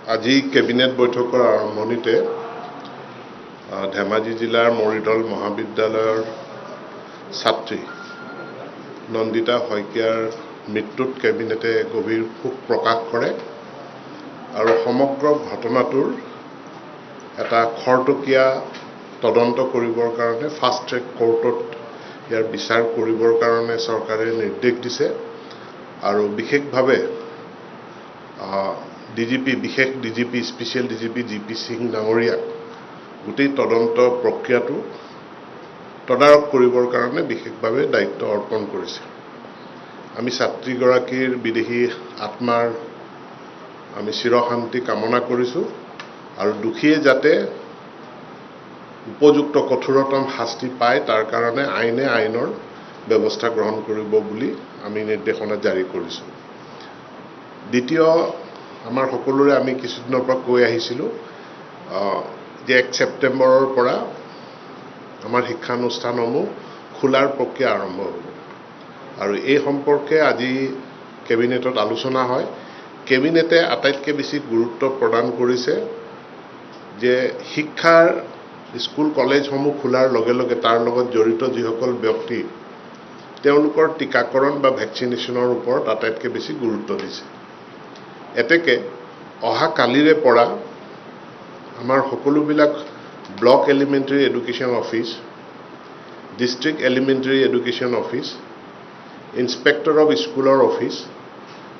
আজি কেবিনেট বৈঠকৰ আৰম্ভণিতে ধেমাজি জিলাৰ মৰিধল মহাবিদ্যালয়ৰ ছাত্ৰী নন্দিতা শইকীয়াৰ মৃত্যুত কেবিনেটে গভীৰ শোক প্ৰকাশ কৰে আৰু সমগ্ৰ ঘটনাটোৰ এটা খৰতকীয়া তদন্ত কৰিবৰ কাৰণে ফাষ্ট ট্ৰেক কোৰ্টত ইয়াৰ বিচাৰ কৰিবৰ কাৰণে চৰকাৰে নিৰ্দেশ দিছে আৰু বিশেষভাৱে বিশেষ DGP special DGP GP Singh ডাঙৰীয়াক গোটেই তদন্ত প্ৰক্ৰিয়াটো তদাৰক কৰিবৰ কাৰণে বিশেষভাৱে দায়িত্ব অৰ্পণ কৰিছে। আমি ছাত্ৰীগৰাকীৰ বিদেহী আত্মাৰ আমি চিৰশান্তি কামনা কৰিছোঁ আৰু দোষীয়ে যাতে উপযুক্ত কঠোৰতম শাস্তি পায় তাৰ কাৰণে আইনৰ ব্যৱস্থা গ্ৰহণ কৰিব বুলি আমি নিৰ্দেশনা জাৰি কৰিছোঁ। দ্বিতীয় আমাৰ সকলোৰে আমি কিছুদিনৰ পৰা কৈ আহিছিলোঁ যে 1 ছেপ্টেম্বৰৰ পৰা আমাৰ শিক্ষানুষ্ঠানসমূহ খোলাৰ প্ৰক্ৰিয়া আৰম্ভ হ'ব আৰু এই সম্পৰ্কে আজি কেবিনেটত আলোচনা হয়। কেবিনেটে আটাইতকৈ বেছি গুৰুত্ব প্ৰদান কৰিছে যে শিক্ষাৰ স্কুল কলেজসমূহ খোলাৰ লগে লগে তাৰ লগত জড়িত যিসকল ব্যক্তি তেওঁলোকৰ টীকাকৰণ বা ভেকচিনেশ্যনৰ ওপৰত আটাইতকৈ বেছি গুৰুত্ব দিছে। এতেকে অহা কালিৰে পৰা আমাৰ সকলোবিলাক block elementary education office, district elementary education office, inspector of স্কুলৰ অফিচ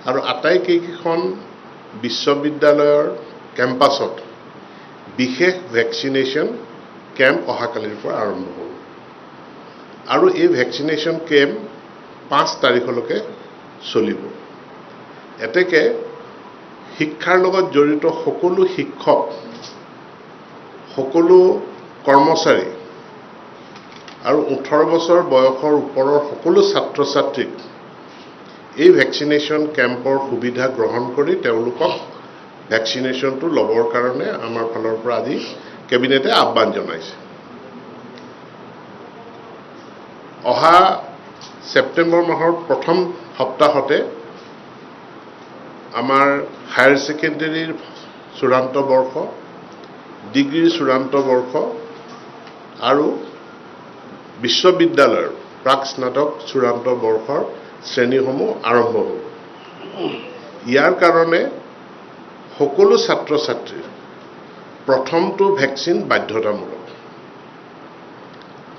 আৰু আটাইকেইখন বিশ্ববিদ্যালয়ৰ কেম্পাছত বিশেষ ভেকচিনেশ্যন কেম্প অহাকালিৰ পৰা আৰম্ভ হ'ব আৰু এই ভেকচিনেশ্যন কেম্প 5 তাৰিখলৈকে চলিব। এতেকে শিক্ষাৰ লগত জড়িত সকলো শিক্ষক, সকলো কৰ্মচাৰী আৰু 18 বছৰ বয়সৰ ওপৰৰ সকলো ছাত্ৰ ছাত্ৰীক এই ভেকচিনেশ্যন কেম্পৰ সুবিধা গ্ৰহণ কৰি তেওঁলোকক ভেকচিনেশ্যনটো ল'বৰ কাৰণে আমাৰ ফালৰ পৰা আজি কেবিনেটে আহ্বান জনাইছে। অহা ছেপ্টেম্বৰ মাহৰ প্ৰথম সপ্তাহতে আমাৰ হায়াৰ ছেকেণ্ডেৰীৰ চূড়ান্ত বৰ্ষ, ডিগ্ৰীৰ চূড়ান্ত বৰ্ষ আৰু বিশ্ববিদ্যালয়ৰ প্ৰাক স্নাতক চূড়ান্ত বৰ্ষৰ শ্ৰেণীসমূহ আৰম্ভ হ'ব। ইয়াৰ কাৰণে সকলো ছাত্ৰ ছাত্ৰীৰ প্ৰথমটো ভেকচিন বাধ্যতামূলক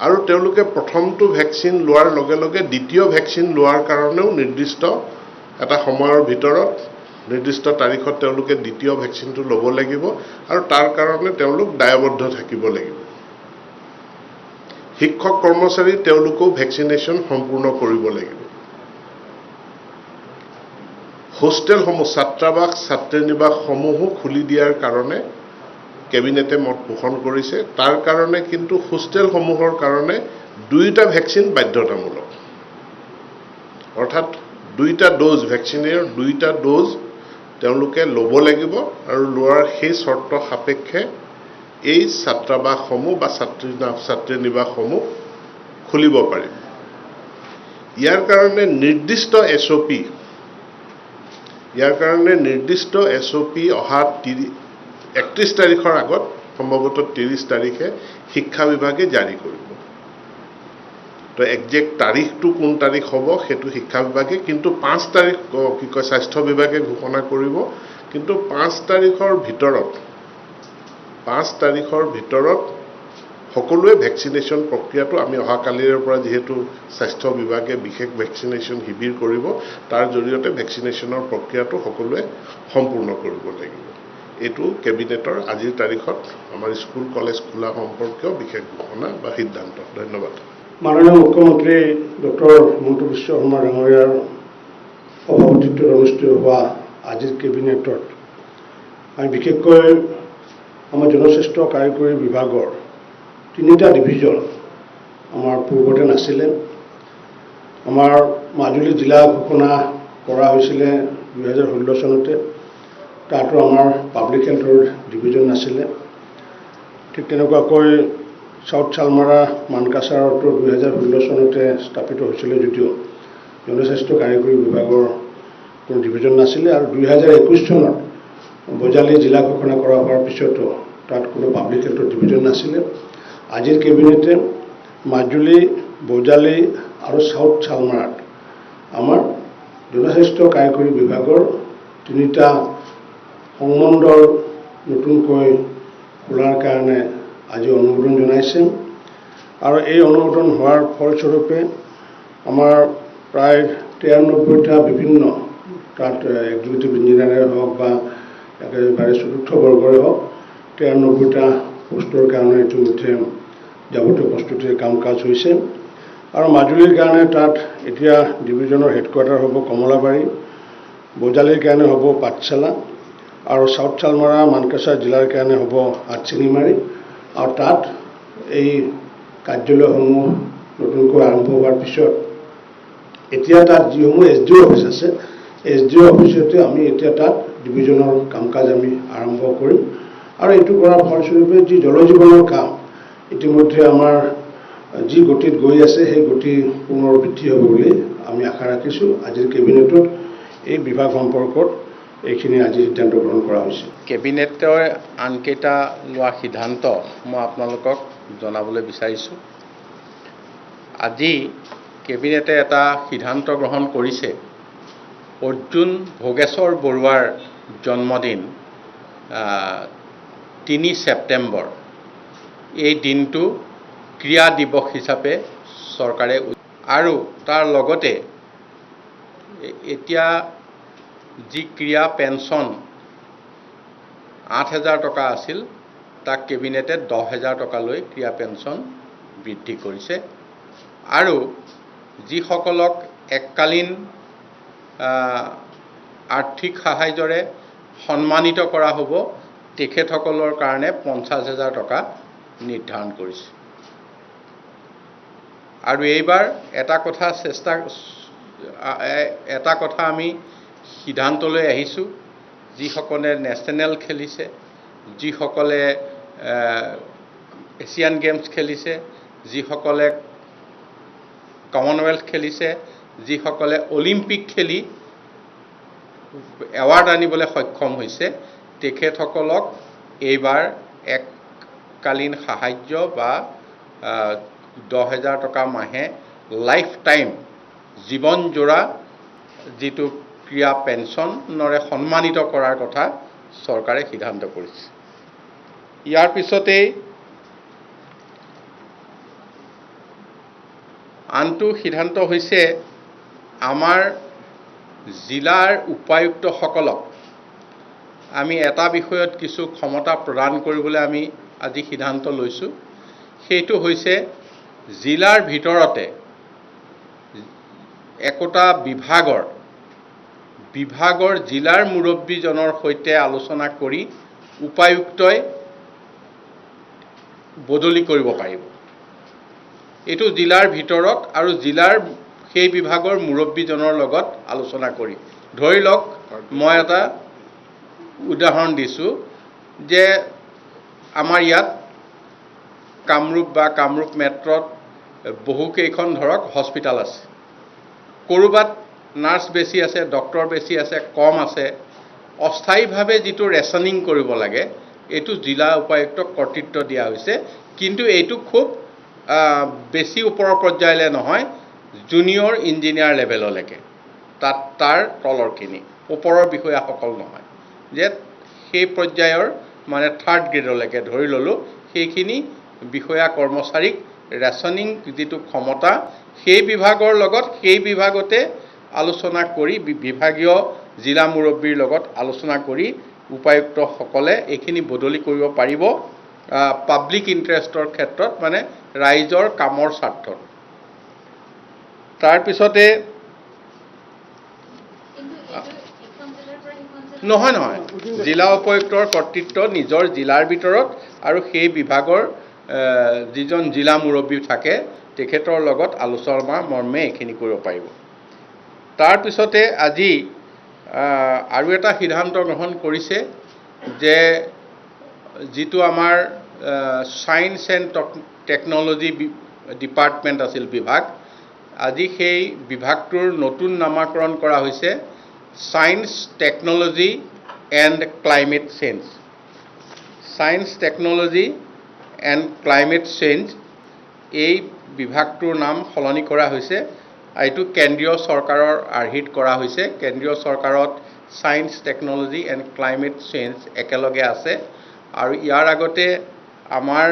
আৰু তেওঁলোকে প্ৰথমটো ভেকচিন লোৱাৰ লগে লগে দ্বিতীয় ভেকচিন লোৱাৰ কাৰণেও নিৰ্দিষ্ট এটা সময়ৰ ভিতৰত নিৰ্দিষ্ট তাৰিখত তেওঁলোকে দ্বিতীয় ভেকচিনটো ল'ব লাগিব আৰু তাৰ কাৰণে তেওঁলোক দায়বদ্ধ থাকিব লাগিব। শিক্ষক কৰ্মচাৰী তেওঁলোকেও ভেকচিনেশ্যন সম্পূৰ্ণ কৰিব লাগিব। হোষ্টেলসমূহ, ছাত্ৰাবাস, ছাত্ৰীনিবাসসমূহো খুলি দিয়াৰ কাৰণে কেবিনেটে মত পোষণ কৰিছে। তাৰ কাৰণে কিন্তু হোষ্টেলসমূহৰ কাৰণে 2টা ভেকচিন বাধ্যতামূলক, অৰ্থাৎ 2টা ড'জ ভেকচিনৰ 2টা ড'জ তেওঁলোকে ল'ব লাগিব আৰু লোৱাৰ সেই চৰ্ত সাপেক্ষে এই ছাত্ৰাবাসসমূহ বা ছাত্ৰীনিবাসসমূহ খুলিব পাৰিব। ইয়াৰ কাৰণে নিৰ্দিষ্ট SOP অহা 31 তাৰিখৰ আগত সম্ভৱতঃ 30 তাৰিখে শিক্ষা বিভাগে জাৰি কৰিব। তো একজেক্ট তাৰিখটো কোন তাৰিখ হ'ব সেইটো শিক্ষা বিভাগে, কিন্তু 5 তাৰিখ স্বাস্থ্য বিভাগে ঘোষণা কৰিব। কিন্তু 5 তাৰিখৰ ভিতৰত সকলোৱে ভেকচিনেশ্যন প্ৰক্ৰিয়াটো আমি অহাকালিৰ পৰা যিহেতু স্বাস্থ্য বিভাগে বিশেষ ভেকচিনেশ্যন শিবিৰ কৰিব, তাৰ জৰিয়তে ভেকচিনেশ্যনৰ প্ৰক্ৰিয়াটো সকলোৱে সম্পূৰ্ণ কৰিব লাগিব। এইটো কেবিনেটৰ আজিৰ তাৰিখত আমাৰ স্কুল কলেজ খোলা সম্পৰ্কীয় বিশেষ ঘোষণা বা সিদ্ধান্ত। ধন্যবাদ। মাননীয় মুখ্যমন্ত্ৰী ডক্টৰ হিমন্ত বিশ্ব শৰ্মা ডাঙৰীয়াৰ সভাপতিত্বত অনুষ্ঠিত হোৱা আজিৰ কেবিনেটত আমি বিশেষকৈ আমাৰ জনস্বাস্থ্য কাৰিকৰী বিভাগৰ 3টা ডিভিজন আমাৰ পূৰ্বতে নাছিলে। আমাৰ মাজুলী জিলা ঘোষণা কৰা হৈছিলে 2016 চনতে, তাতো আমাৰ পাব্লিক হেল্থৰ ডিভিজন নাছিলে। ঠিক তেনেকুৱাকৈ সাউথ চালমাৰা মানকাছাৰতো 2016 চনতে স্থাপিত হৈছিলে যদিও জনস্বাস্থ্য কাৰিকৰী বিভাগৰ কোনো ডিভিজন নাছিলে আৰু 2021 চনত বজালী জিলা ঘোষণা কৰা হোৱাৰ পিছতো তাত কোনো পাব্লিক হেল্থৰ ডিভিজন নাছিলে। আজিৰ কেবিনেটে মাজুলী, বজালী আৰু চাউথ চালমাৰাত আমাৰ জনস্বাস্থ্য কাৰিকৰী বিভাগৰ 3টা সংমণ্ডল নতুনকৈ খোলাৰ কাৰণে আজি অনুমোদন জনাইছে। আৰু এই অনুমোদন হোৱাৰ ফলস্বৰূপে আমাৰ প্ৰায় 93টা বিভিন্ন তাত এক্সিকিউটিভ ইঞ্জিনিয়াৰে হওক বা একেবাৰে চতুৰ্থ বৰ্গৰে হওক 93টা পোষ্টৰ কাৰণে ইতিমধ্যে যাৱতীয় প্ৰস্তুতিৰ কাম কাজ হৈছে। আৰু মাজুলীৰ কাৰণে তাত এতিয়া ডিভিজনৰ হেডকোৱাৰ্টাৰ হ'ব কমলাবাৰী, বজালীৰ কাৰণে হ'ব পাঠশালা আৰু চাউথ চালমাৰা মানকাছাৰ জিলাৰ কাৰণে হ'ব আঠচিঙিমাৰী। আৰু তাত এই কাৰ্যালয়সমূহ নতুনকৈ আৰম্ভ হোৱাৰ পিছত এতিয়া তাত যিসমূহ SDO অফিচ আছে, SDO অফিচতে আমি এতিয়া তাত ডিভিজনৰ কাম কাজ আমি আৰম্ভ কৰিম। আৰু এইটো কৰাৰ ফলস্বৰূপে যি জলজীৱনৰ কাম ইতিমধ্যে আমাৰ যি গতিত গৈ আছে সেই গতি পুনৰ বৃদ্ধি হ'ব বুলি আমি আশা ৰাখিছোঁ। আজিৰ কেবিনেটত এই বিভাগ সম্পৰ্কত এইখিনি আজি সিদ্ধান্ত গ্ৰহণ কৰা হৈছে। কেবিনেটৰ আনকেইটা লোৱা সিদ্ধান্ত মই আপোনালোকক জনাবলৈ বিচাৰিছোঁ। আজি কেবিনেটে এটা সিদ্ধান্ত গ্ৰহণ কৰিছে, অৰ্জুন ভোগেশ্বৰ বৰুৱাৰ জন্মদিন 3 ছেপ্টেম্বৰ। এই দিনটো ক্ৰীড়া দিৱস হিচাপে চৰকাৰে আৰু তাৰ লগতে এতিয়া যি ক্ৰীড়া পেঞ্চন 8,000 টকা আছিল তাক কেবিনেটে 10,000 টকালৈ ক্ৰীড়া পেঞ্চন বৃদ্ধি কৰিছে। আৰু যিসকলক এককালীন আৰ্থিক সাহায্যৰে সন্মানিত কৰা হ'ব তেখেতসকলৰ কাৰণে 50,000 টকা নিৰ্ধাৰণ কৰিছে। আৰু এইবাৰ এটা কথা আমি সিদ্ধান্তলৈ আহিছোঁ, যিসকলে নেশ্যনেল খেলিছে, যিসকলে এছিয়ান গেমছ খেলিছে, যিসকলে কমনৱেলথ খেলিছে, যিসকলে অলিম্পিক খেলি এৱাৰ্ড আনিবলৈ সক্ষম হৈছে, তেখেতসকলক এইবাৰ এককালীন সাহায্য বা 10,000 টকা মাহে লাইফ টাইম জীৱনজোৰা যিটো ক্ৰীড়া পেঞ্চনৰে সন্মানিত কৰাৰ কথা চৰকাৰে সিদ্ধান্ত কৰিছে। ইয়াৰ পিছতেই আনটো সিদ্ধান্ত হৈছে আমাৰ জিলাৰ উপায়ুক্তসকলক আমি এটা বিষয়ত কিছু ক্ষমতা প্ৰদান কৰিবলৈ আমি আজি সিদ্ধান্ত লৈছোঁ। সেইটো হৈছে জিলাৰ ভিতৰতে একোটা বিভাগৰ জিলাৰ মুৰব্বীজনৰ সৈতে আলোচনা কৰি উপায়ুক্তই বদলি কৰিব পাৰিব। এইটো জিলাৰ ভিতৰত আৰু জিলাৰ সেই বিভাগৰ মুৰব্বীজনৰ লগত আলোচনা কৰি। ধৰি লওক মই এটা উদাহৰণ দিছোঁ যে আমাৰ ইয়াত কামৰূপ মেট্ৰত বহুকেইখন ধৰক হস্পিটাল আছে। ক'ৰবাত নাৰ্ছ বেছি আছে, ডক্টৰ বেছি আছে, কম আছে। অস্থায়ীভাৱে যিটো ৰেচনিং কৰিব লাগে এইটো জিলা উপায়ুক্তক কৰ্তৃত্ব দিয়া হৈছে, কিন্তু এইটো খুব বেছি ওপৰৰ পৰ্যায়লৈ নহয়, জুনিয়ৰ ইঞ্জিনিয়াৰ লেভেললৈকে, তাৰ তলৰখিনি, ওপৰৰ বিষয়াসকল নহয়, যে সেই পৰ্যায়ৰ মানে 3rd গ্ৰেডলৈকে ধৰি ল'লোঁ। সেইখিনি বিষয়া কৰ্মচাৰীক ৰেচনিং যিটো ক্ষমতা সেই বিভাগৰ লগত সেই বিভাগতে আলোচনা কৰি বিভাগীয় জিলা মুৰব্বীৰ লগত আলোচনা কৰি উপায়ুক্তসকলে এইখিনি বদলি কৰিব পাৰিব পাব্লিক ইণ্টাৰেষ্টৰ ক্ষেত্ৰত, মানে ৰাইজৰ কামৰ স্বাৰ্থত। তাৰপিছতে নহয় জিলা উপায়ুক্তৰ কৰ্তৃত্ব নিজৰ জিলাৰ ভিতৰত আৰু সেই বিভাগৰ যিজন জিলা মুৰব্বী থাকে তেখেতৰ লগত আলোচনা মৰ্মে এইখিনি কৰিব পাৰিব। তাৰপিছতে আজি আৰু এটা সিদ্ধান্ত গ্ৰহণ কৰিছে যে যিটো আমাৰ ছায়েন্স এণ্ড টেকন'লজি ডিপাৰ্টমেণ্ট আছিল বিভাগ, আজি সেই বিভাগটোৰ নতুন নামাকৰণ কৰা হৈছে science technology and climate change. Science technology and climate change এই বিভাগটোৰ নাম সলনি কৰা হৈছে। এইটো কেন্দ্ৰীয় চৰকাৰৰ আৰ্হিত কৰা হৈছে। কেন্দ্ৰীয় চৰকাৰত science technology and climate change একেলগে আছে আৰু ইয়াৰ আগতে আমাৰ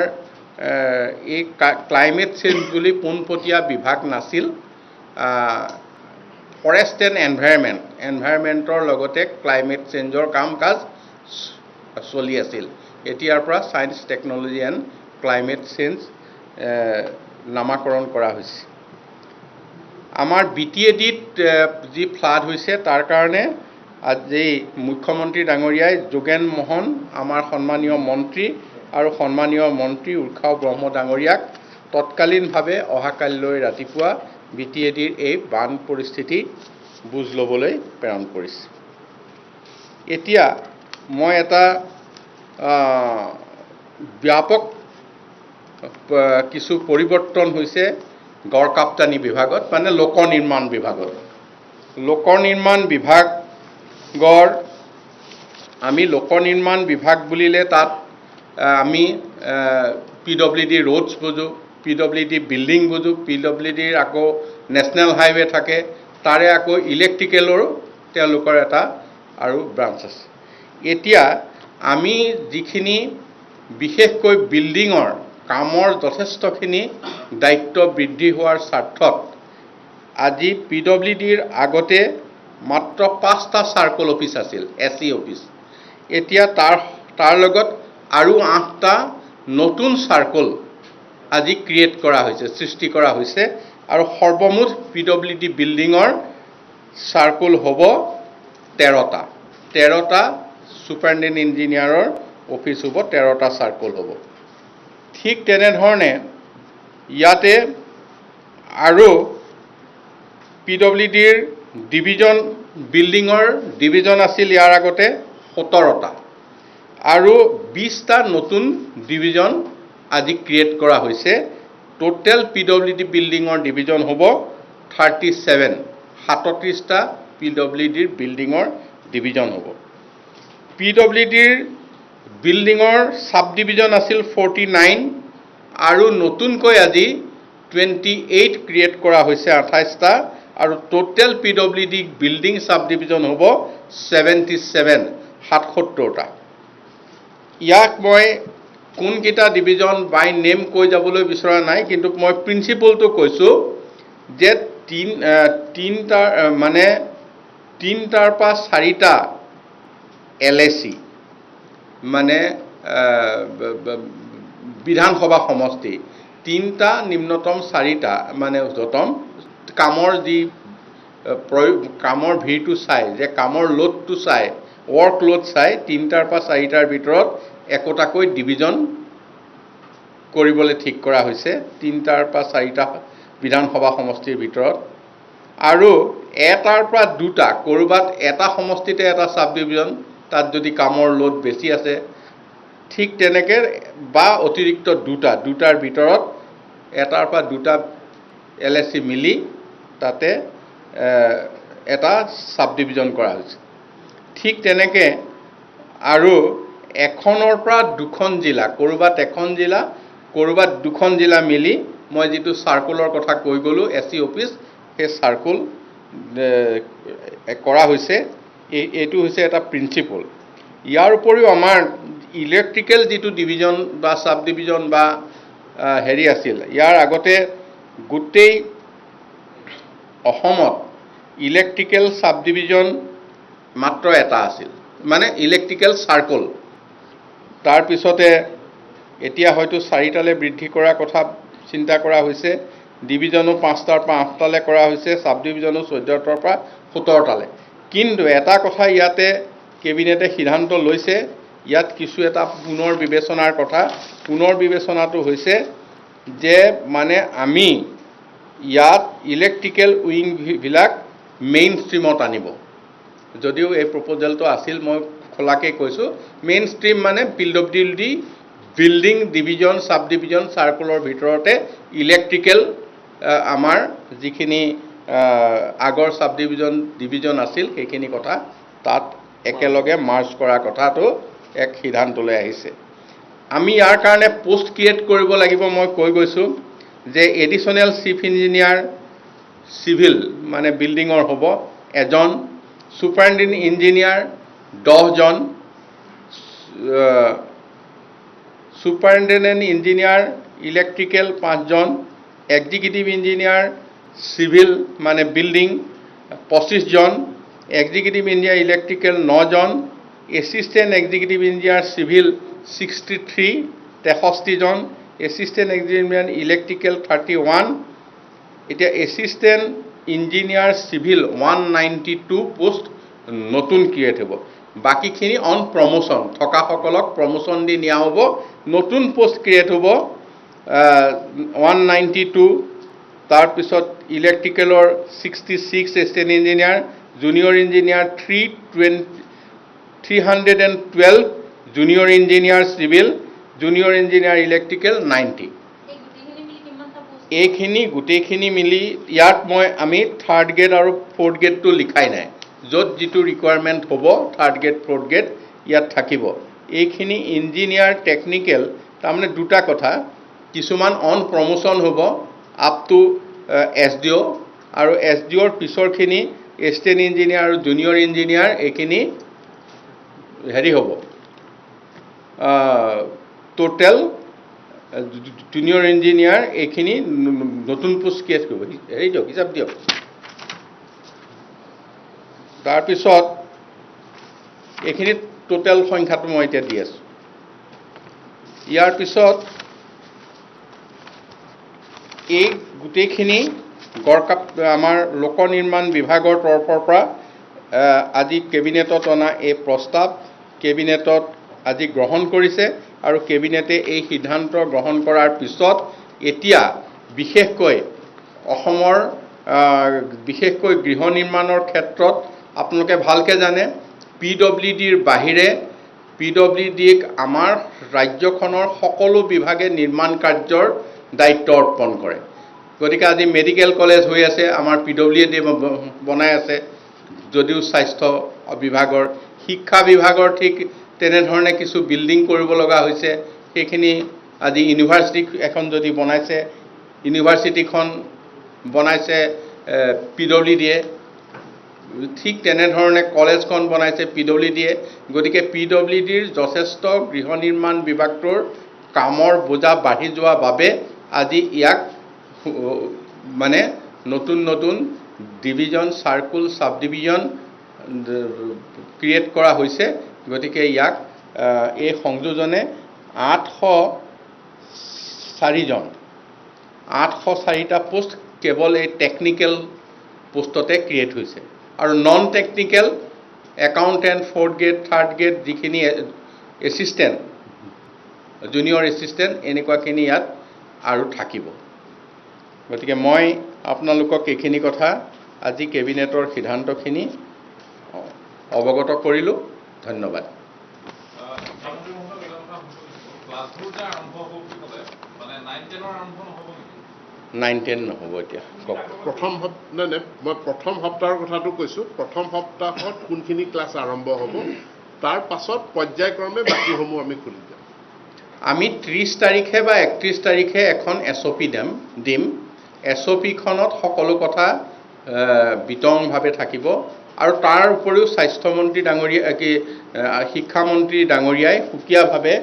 এই ক্লাইমেট চেঞ্জ বুলি পোনপটীয়া বিভাগ নাছিল। ফৰেষ্ট এণ্ড এনভাইৰমেণ্টৰ লগতে ক্লাইমেট চেঞ্জৰ কাম কাজ চলি আছিল। এতিয়াৰ পৰা science technology and climate change নামাকৰণ কৰা হৈছে। আমাৰ BTADত যি ফ্লাড হৈছে তাৰ কাৰণে আজি মুখ্যমন্ত্ৰী ডাঙৰীয়াই যোগেন মোহন, আমাৰ সন্মানীয় মন্ত্ৰী আৰু সন্মানীয় মন্ত্ৰী উৰ্খাও ব্ৰহ্ম ডাঙৰীয়াক তৎকালীনভাৱে অহাকালিলৈ ৰাতিপুৱা BTADৰ এই বান পৰিস্থিতি বুজ ল'বলৈ প্ৰেৰণ কৰিছে। এতিয়া মই এটা ব্যাপক কিছু পৰিৱৰ্তন হৈছে গড়কাপ্তানি বিভাগত, মানে লোক নিৰ্মাণ বিভাগত। লোক নিৰ্মাণ বিভাগৰ আমি লোক নিৰ্মাণ বিভাগ বুলিলে তাত আমি PWD ৰোডছ বুজোঁ, PWD বিল্ডিং বুজোঁ, PWDৰ আকৌ নেশ্যনেল হাইৱে থাকে, তাৰে আকৌ ইলেক্ট্ৰিকেলৰো তেওঁলোকৰ এটা আৰু ব্ৰাঞ্চ আছে। এতিয়া আমি যিখিনি বিশেষকৈ বিল্ডিঙৰ কামৰ যথেষ্টখিনি দায়িত্ব বৃদ্ধি হোৱাৰ স্বাৰ্থত আজি PWDৰ আগতে মাত্ৰ 5টা চাৰ্কল অফিচ আছিল, SE অফিচ। এতিয়া তাৰ লগত আৰু 8টা নতুন চাৰ্কল আজি ক্ৰিয়েট কৰা হৈছে, সৃষ্টি কৰা হৈছে আৰু সৰ্বমুঠ PWD বিল্ডিঙৰ চাৰ্কল হ'ব 13টা। 13টা ছুপাৰিনটেণ্ডেণ্ট ইঞ্জিনিয়াৰৰ অফিচ হ'ব, 13টা চাৰ্কল হ'ব। ঠিক তেনেধৰণে ইয়াতে আৰু PWDৰ ডিভিজন বিল্ডিঙৰ ডিভিজন আছিল ইয়াৰ আগতে 17টা আৰু 20টা নতুন ডিভিজন আজি ক্ৰিয়েট কৰা হৈছে। টোটেল PWD বিল্ডিঙৰ ডিভিজন হ'ব 37, 37টা PWDৰ বিল্ডিঙৰ ডিভিজন হ'ব। PWDৰ বিল্ডিঙৰ সাব ডিভিজন আছিল 49 আৰু নতুনকৈ আজি 28 ক্ৰিয়েট কৰা হৈছে, 28টা আৰু total PWD building sub division হ'ব 77, 77টা। ইয়াক মই কোনকেইটা ডিভিজন বাই নেম কৈ যাবলৈ বিচৰা নাই, কিন্তু মই প্ৰিন্সিপলটো কৈছোঁ যে তিনিটাৰ পৰা 4টা LAC মানে বিধানসভা সমষ্টি, 3টা নিম্নতম, 4টা মানে উচ্চতম। কামৰ যি কামৰ ভিৰটো চাই, যে কামৰ লোডটো চাই, ৱৰ্ক লোড চাই 3টাৰ পৰা 4টাৰ ভিতৰত একোটাকৈ ডিভিজন কৰিবলৈ ঠিক কৰা হৈছে, 3টাৰ পৰা 4টা বিধানসভা সমষ্টিৰ ভিতৰত। আৰু 1টাৰ পৰা 2টা, ক'ৰবাত এটা সমষ্টিতে এটা সাব ডিভিজন, তাত যদি কামৰ লোড বেছি আছে, ঠিক তেনেকৈ বা অতিৰিক্ত 2টাৰ ভিতৰত 1টাৰ পৰা 2টা LAC মিলি তাতে এটা সাব ডিভিজন কৰা হৈছে। ঠিক তেনেকৈ আৰু 1খনৰ পৰা 2খন জিলা, ক'ৰবাত 1খন জিলা, ক'ৰবাত 2খন জিলা মিলি মই যিটো চাৰ্কুলৰ কথা কৈ গ'লোঁ SE অফিচ, সেই চাৰ্কুল কৰা হৈছে। এইটো হৈছে এটা প্ৰিন্সিপল। ইয়াৰ উপৰিও আমাৰ ইলেক্ট্ৰিকেল যিটো ডিভিজন বা সাব ডিভিজন বা হেৰি আছিল, ইয়াৰ আগতে গোটেই অসমত ইলেক্ট্ৰিকেল সাব ডিভিজন মাত্ৰ এটা আছিল, মানে ইলেক্ট্ৰিকেল চাৰ্কল। তাৰপিছতে এতিয়া হয়তো 4টালৈ বৃদ্ধি কৰাৰ কথা চিন্তা কৰা হৈছে, ডিভিজনো 5টাৰ পৰা 8টালৈ কৰা হৈছে, সাব ডিভিজনো 14টাৰ পৰা 17টালৈ। কিন্তু এটা কথা ইয়াতে কেবিনেটে সিদ্ধান্ত লৈছে, ইয়াত কিছু এটা পুনৰ বিবেচনাৰ কথা। পুনৰ বিবেচনাটো হৈছে যে মানে আমি ইয়াত ইলেক্ট্ৰিকেল উইংবিলাক মেইন ষ্ট্ৰীমত আনিব। যদিও এই প্ৰপ'জেলটো আছিল, মই খোলাকৈ কৈছোঁ, মেইন ষ্ট্ৰীম মানে PWD building division, sub division চাৰ্কুলৰ ভিতৰতে ইলেক্ট্ৰিকেল আমাৰ যিখিনি আগৰ সাব ডিভিজন আছিল সেইখিনি কথা তাত একেলগে মাৰ্জ কৰা কথাটো এক সিদ্ধান্তলৈ আহিছে। আমি ইয়াৰ কাৰণে পোষ্ট ক্ৰিয়েট কৰিব লাগিব। মই কৈ গৈছোঁ যে এডিশ্যনেল চিফ ইঞ্জিনিয়াৰ চিভিল মানে বিল্ডিঙৰ হ'ব এজন, ছুপাৰিনটেণ্ডেণ্ট ইঞ্জিনিয়াৰ 10জন, ছুপাৰিনটেণ্ডেণ্ট ইঞ্জিনিয়াৰ ইলেক্ট্ৰিকেল 5জন, এক্সিকিউটিভ ইঞ্জিনিয়াৰ চিভিল মানে বিল্ডিং 25জন, এক্সিকিউটিভ ইঞ্জিনিয়াৰ ইলেক্ট্ৰিকেল 9জন, এছিষ্টেণ্ট এক্সিকিউটিভ ইঞ্জিনিয়াৰ চিভিল 63জন, এছিষ্টেণ্ট ইঞ্জিনিয়াৰ ইলেক্ট্ৰিকেল 31, এতিয়া এছিষ্টেণ্ট ইঞ্জিনিয়াৰ চিভিল 192 পোষ্ট নতুন ক্ৰিয়েট হ'ব। বাকীখিনি অন প্ৰমোশ্যন, থকাসকলক প্ৰমোশ্যন দি নিয়া হ'ব। নতুন পোষ্ট ক্ৰিয়েট হ'ব 192। তাৰপিছত ইলেক্ট্ৰিকেলৰ 66 assistant engineer, junior engineer 312, junior engineer civil, junior engineer electrical 90। এইখিনি গোটেইখিনি মিলি ইয়াত আমি থাৰ্ড গ্ৰেড আৰু ফ'ৰ্থ গ্ৰেডটো লিখাই নাই। য'ত যিটো ৰিকুৱাৰমেণ্ট হ'ব থাৰ্ড গ্ৰেড ফ'ৰ্থ গ্ৰেড ইয়াত থাকিব। এইখিনি ইঞ্জিনিয়াৰ টেকনিকেল তাৰমানে দুটা কথা, কিছুমান অন প্ৰমোশ্যন হ'ব আপ টু SDO, আৰু SDOৰ পিছৰখিনি এছিষ্টেণ্ট ইঞ্জিনিয়াৰ আৰু জুনিয়ৰ ইঞ্জিনিয়াৰ এইখিনি হেৰি হ'ব টোটেল জুনিয়ৰ ইঞ্জিনিয়াৰ এইখিনি নতুন পোষ্ট ক্ৰিয়েট কৰিব। হেৰি দিয়ক, হিচাপ দিয়ক। তাৰপিছত এইখিনি টোটেল সংখ্যাটো মই এতিয়া দি আছোঁ। ইয়াৰ পিছত এই গোটেইখিনি গড়কাপ আমাৰ লোক নিৰ্মাণ বিভাগৰ তৰফৰ পৰা আজি কেবিনেটত অনা এই প্ৰস্তাৱ কেবিনেটত আজি গ্ৰহণ কৰিছে, আৰু কেবিনেটে এই সিদ্ধান্ত গ্ৰহণ কৰাৰ পিছত এতিয়া বিশেষকৈ অসমৰ বিশেষকৈ গৃহ নিৰ্মাণৰ ক্ষেত্ৰত আপোনালোকে ভালকৈ জানে PWDৰ বাহিৰে PWDক আমাৰ ৰাজ্যখনৰ সকলো বিভাগে নিৰ্মাণ কাৰ্যৰ দায়িত্ব অৰ্পণ কৰে। গতিকে আজি মেডিকেল কলেজ হৈ আছে, আমাৰ PWD বনাই আছে, যদিও স্বাস্থ্য বিভাগৰ, শিক্ষা বিভাগৰ ঠিক তেনেধৰণে কিছু বিল্ডিং কৰিব লগা হৈছে। সেইখিনি আজি ইউনিভাৰ্চিটি এখন যদি বনাইছে, ইউনিভাৰ্চিটিখন বনাইছে PWDয়ে, ঠিক তেনেধৰণে কলেজখন বনাইছে PWDয়ে। গতিকে PWDৰ যথেষ্ট গৃহ নিৰ্মাণ বিভাগটোৰ কামৰ বোজা বাঢ়ি যোৱা বাবে আজি ইয়াক মানে নতুন নতুন ডিভিজন, চাৰ্কুল, চাব ডিভিজন ক্ৰিয়েট কৰা হৈছে। গতিকে ইয়াক এই সংযোজনে 804টা পোষ্ট কেৱল এই টেকনিকেল পোষ্টতে ক্ৰিয়েট হৈছে, আৰু non technical accountant fourth grade third grade যিখিনি এছিষ্টেণ্ট জুনিয়ৰ এছিষ্টেণ্ট এনেকুৱাখিনি ইয়াত আৰু থাকিব। গতিকে মই আপোনালোকক এইখিনি কথা আজি কেবিনেটৰ সিদ্ধান্তখিনি অৱগত কৰিলোঁ। ধন্যবাদ। 9-10 নহ'ব এতিয়া। মই প্ৰথম সপ্তাহৰ কথাটো কৈছোঁ। প্ৰথম সপ্তাহত কোনখিনি ক্লাছ আৰম্ভ হ'ব, তাৰ পাছত পৰ্যায়ক্ৰমে বাকীসমূহ আমি খুলি যাম। আমি 30 তাৰিখে বা 31 তাৰিখে এখন SOP দিম। SOPখনত সকলো কথা বিতংভাৱে থাকিব, আৰু তাৰ উপৰিও স্বাস্থ্যমন্ত্ৰী ডাঙৰীয়া শিক্ষামন্ত্ৰী ডাঙৰীয়াই সুকীয়াভাৱে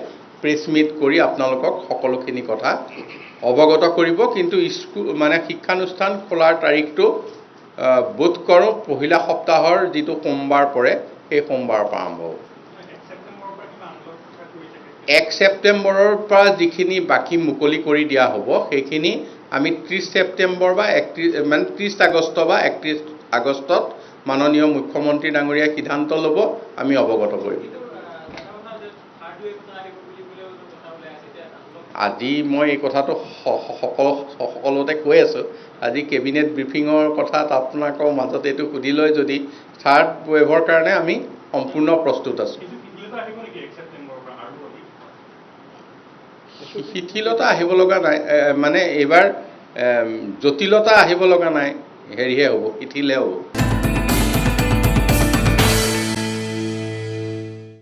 প্ৰেছ মিট কৰি আপোনালোকক সকলোখিনি কথা অৱগত কৰিব। কিন্তু স্কুল মানে শিক্ষানুষ্ঠান খোলাৰ তাৰিখটো বোধ কৰোঁ পহিলা সপ্তাহৰ যিটো সোমবাৰ পৰে সেই সোমবাৰৰ পৰা আৰম্ভ হ'ব। 1 ছেপ্টেম্বৰৰ পৰা যিখিনি বাকী মুকলি কৰি দিয়া হ'ব সেইখিনি আমি 30 ছেপ্টেম্বৰ বা 30 আগষ্ট বা 31 আগষ্টত মাননীয় মুখ্যমন্ত্ৰী ডাঙৰীয়াই সিদ্ধান্ত ল'ব, আমি অৱগত কৰিম। আজি মই এই কথাটো সকলোতে কৈ আছোঁ। আজি কেবিনেট ব্ৰিফিঙৰ কথাত আপোনালোকৰ মাজত এইটো সুধি লৈ যদি থাৰ্ড ৱেভৰ কাৰণে আমি সম্পূৰ্ণ প্ৰস্তুত আছোঁ। শিথিলতা আহিব লগা নাই, মানে এইবাৰ জটিলতা আহিব লগা নাই, হেৰিহে হ'ব, শিথিলহে হ'ব।